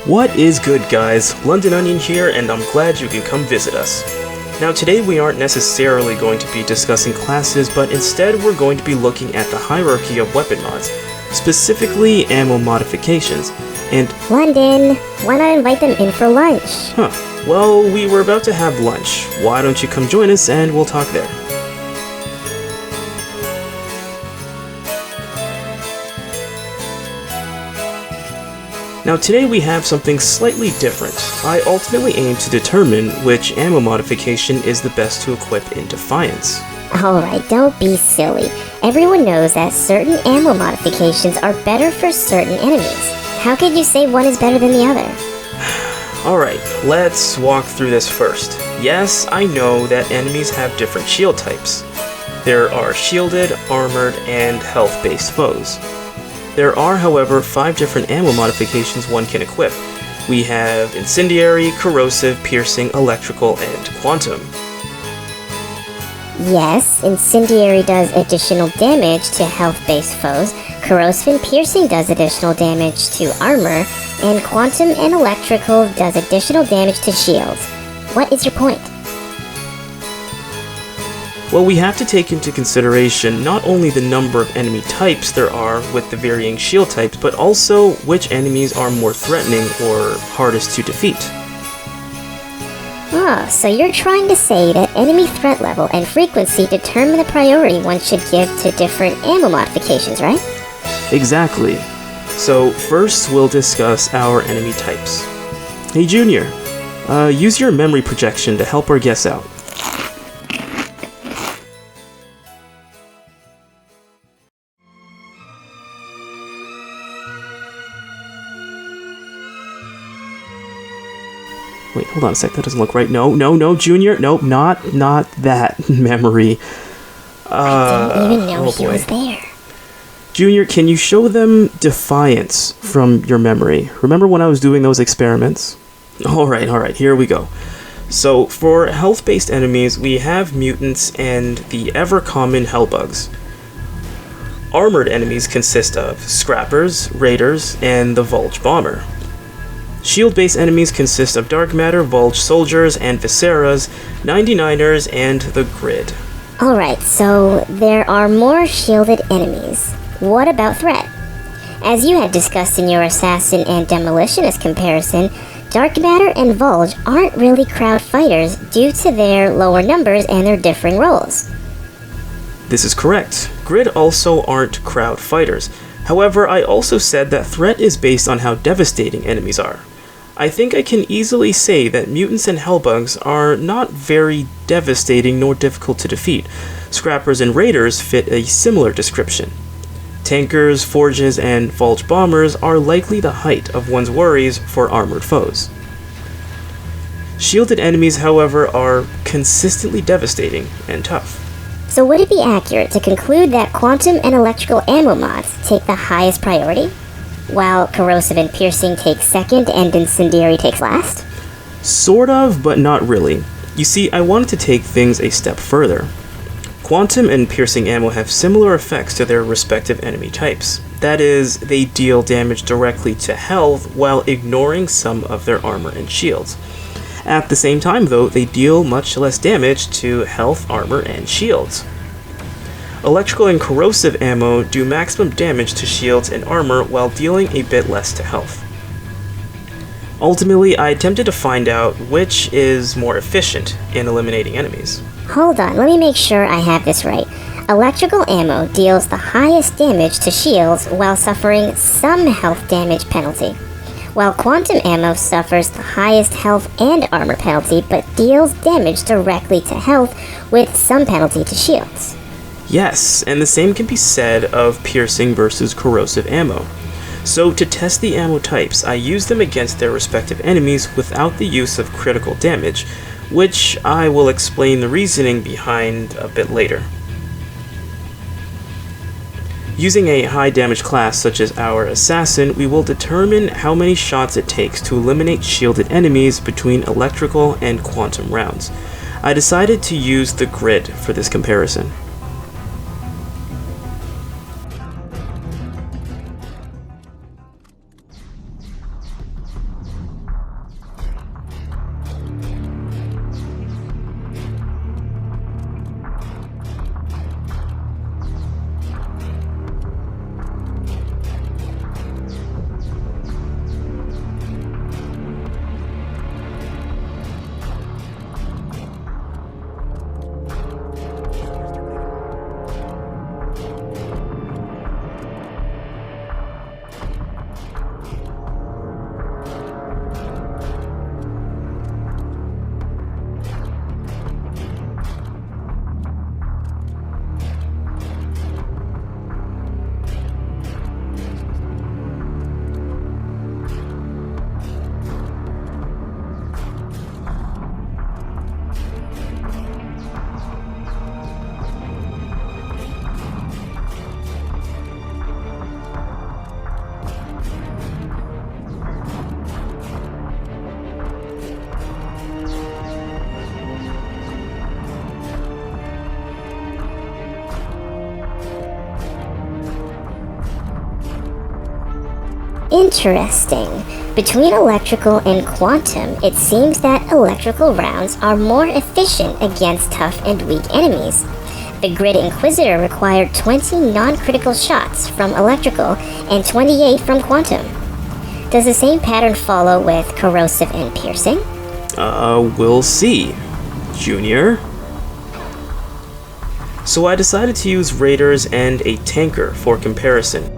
What is good, guys? London Onion here, and I'm glad you can come visit us. Now today we aren't necessarily going to be discussing classes, but instead we're going to be looking at the hierarchy of weapon mods, specifically ammo modifications, and... London, why not invite them in for lunch? Well, we were about to have lunch. Why don't you come join us and we'll talk there. Now today we have something slightly different. I ultimately aim to determine which ammo modification is the best to equip in Defiance. Alright, don't be silly. Everyone knows that certain ammo modifications are better for certain enemies. How could you say one is better than the other? Alright, let's walk through this first. Yes, I know that enemies have different shield types. There are shielded, armored, and health-based foes. There are, however, 5 different ammo modifications one can equip. We have Incendiary, Corrosive, Piercing, Electrical, and Quantum. Yes, Incendiary does additional damage to health-based foes, Corrosive and Piercing does additional damage to armor, and Quantum and Electrical does additional damage to shields. What is your point? Well, we have to take into consideration not only the number of enemy types there are with the varying shield types, but also which enemies are more threatening or hardest to defeat. Oh, so you're trying to say that enemy threat level and frequency determine the priority one should give to different ammo modifications, right? Exactly. So first we'll discuss our enemy types. Hey Junior, use your memory projection to help our guests out. Wait, hold on a sec, that doesn't look right. No, Junior, nope, not that memory. I didn't even know he was there. Junior, can you show them Defiance from your memory? Remember when I was doing those experiments? Alright, here we go. So, for health-based enemies, we have mutants and the ever-common hellbugs. Armored enemies consist of Scrappers, Raiders, and the Vulge Bomber. Shield-based enemies consist of Dark Matter, Vulge Soldiers, and Viseras, 99ers, and the Grid. Alright, so there are more shielded enemies. What about threat? As you had discussed in your Assassin and Demolitionist comparison, Dark Matter and Vulge aren't really crowd fighters due to their lower numbers and their differing roles. This is correct. Grid also aren't crowd fighters. However, I also said that threat is based on how devastating enemies are. I think I can easily say that mutants and hellbugs are not very devastating nor difficult to defeat. Scrappers and raiders fit a similar description. Tankers, forges, and Vulge bombers are likely the height of one's worries for armored foes. Shielded enemies, however, are consistently devastating and tough. So would it be accurate to conclude that Quantum and Electrical ammo mods take the highest priority, while Corrosive and Piercing take second and Incendiary takes last? Sort of, but not really. You see, I wanted to take things a step further. Quantum and Piercing ammo have similar effects to their respective enemy types. That is, they deal damage directly to health while ignoring some of their armor and shields. At the same time, though, they deal much less damage to health, armor, and shields. Electrical and Corrosive ammo do maximum damage to shields and armor while dealing a bit less to health. Ultimately, I attempted to find out which is more efficient in eliminating enemies. Hold on, let me make sure I have this right. Electrical ammo deals the highest damage to shields while suffering some health damage penalty, while Quantum ammo suffers the highest health and armor penalty but deals damage directly to health with some penalty to shields. Yes, and the same can be said of Piercing versus Corrosive ammo. So to test the ammo types, I used them against their respective enemies without the use of critical damage, which I will explain the reasoning behind a bit later. Using a high damage class such as our Assassin, we will determine how many shots it takes to eliminate shielded enemies between Electrical and Quantum rounds. I decided to use the Grid for this comparison. Interesting. Between electrical and quantum, it seems that electrical rounds are more efficient against tough and weak enemies. The Grid Inquisitor required 20 non-critical shots from electrical and 28 from quantum. Does the same pattern follow with corrosive and piercing? We'll see, Junior. So I decided to use raiders and a tanker for comparison.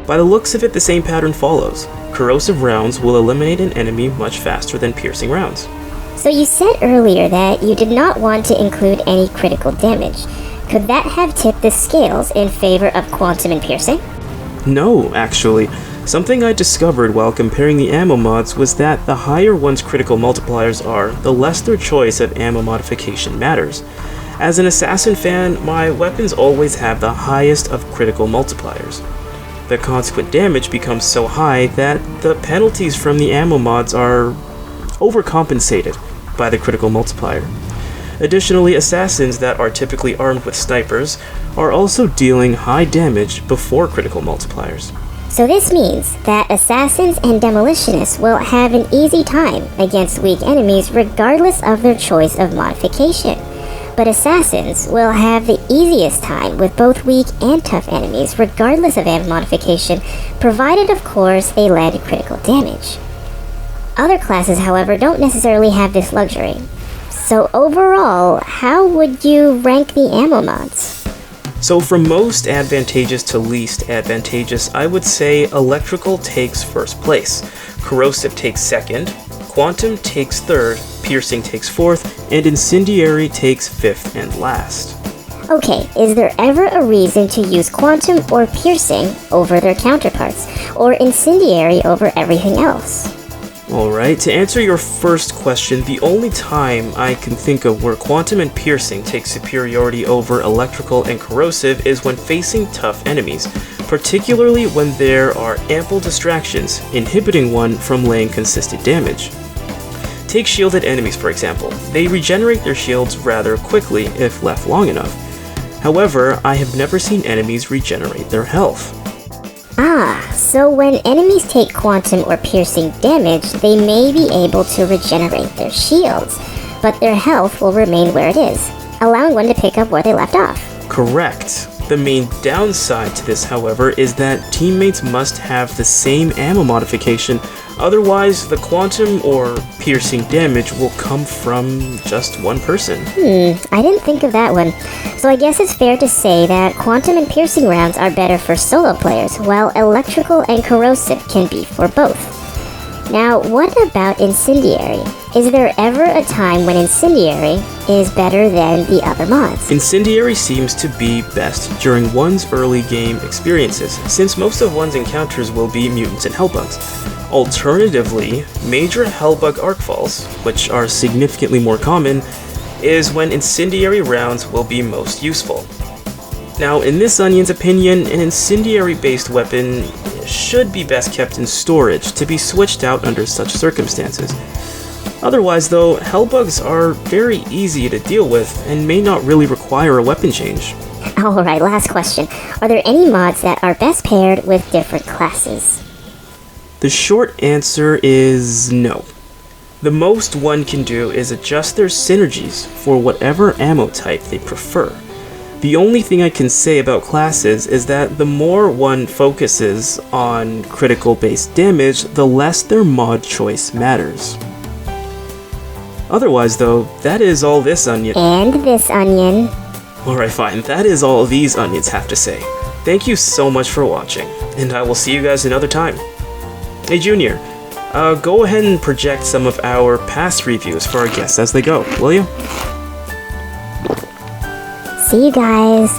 By the looks of it, the same pattern follows. Corrosive rounds will eliminate an enemy much faster than piercing rounds. So you said earlier that you did not want to include any critical damage. Could that have tipped the scales in favor of quantum and piercing? No, actually. Something I discovered while comparing the ammo mods was that the higher one's critical multipliers are, the less their choice of ammo modification matters. As an assassin fan, my weapons always have the highest of critical multipliers. The consequent damage becomes so high that the penalties from the ammo mods are overcompensated by the critical multiplier. Additionally, assassins that are typically armed with snipers are also dealing high damage before critical multipliers. So this means that assassins and demolitionists will have an easy time against weak enemies regardless of their choice of modification. But assassins will have the easiest time with both weak and tough enemies regardless of ammo modification, provided of course they land critical damage. Other classes, however, don't necessarily have this luxury. So overall, how would you rank the ammo mods? So from most advantageous to least advantageous, I would say electrical takes first place, corrosive takes second, quantum takes third, piercing takes fourth, and incendiary takes fifth and last. Okay, is there ever a reason to use quantum or piercing over their counterparts, or incendiary over everything else? Alright, to answer your first question, the only time I can think of where quantum and piercing take superiority over electrical and corrosive is when facing tough enemies, particularly when there are ample distractions, inhibiting one from laying consistent damage. Take shielded enemies for example. They regenerate their shields rather quickly if left long enough. However, I have never seen enemies regenerate their health. So when enemies take quantum or piercing damage, they may be able to regenerate their shields, but their health will remain where it is, allowing one to pick up where they left off. Correct. The main downside to this, however, is that teammates must have the same ammo modification, otherwise the quantum or piercing damage will come from just one person. I didn't think of that one. So I guess it's fair to say that quantum and piercing rounds are better for solo players, while electrical and corrosive can be for both. Now, what about incendiary? Is there ever a time when incendiary is better than the other mods? Incendiary seems to be best during one's early game experiences, since most of one's encounters will be mutants and hellbugs. Alternatively, major hellbug arcfalls, which are significantly more common, is when incendiary rounds will be most useful. Now, in this onion's opinion, an incendiary-based weapon should be best kept in storage to be switched out under such circumstances. Otherwise, though, hellbugs are very easy to deal with and may not really require a weapon change. Alright, last question. Are there any mods that are best paired with different classes? The short answer is no. The most one can do is adjust their synergies for whatever ammo type they prefer. The only thing I can say about classes is that the more one focuses on critical based damage, the less their mod choice matters. Otherwise though, that is all this onion. And this onion. Alright fine, that is all these onions have to say. Thank you so much for watching, and I will see you guys another time. Hey Junior, go ahead and project some of our past reviews for our guests as they go, will you? See you guys.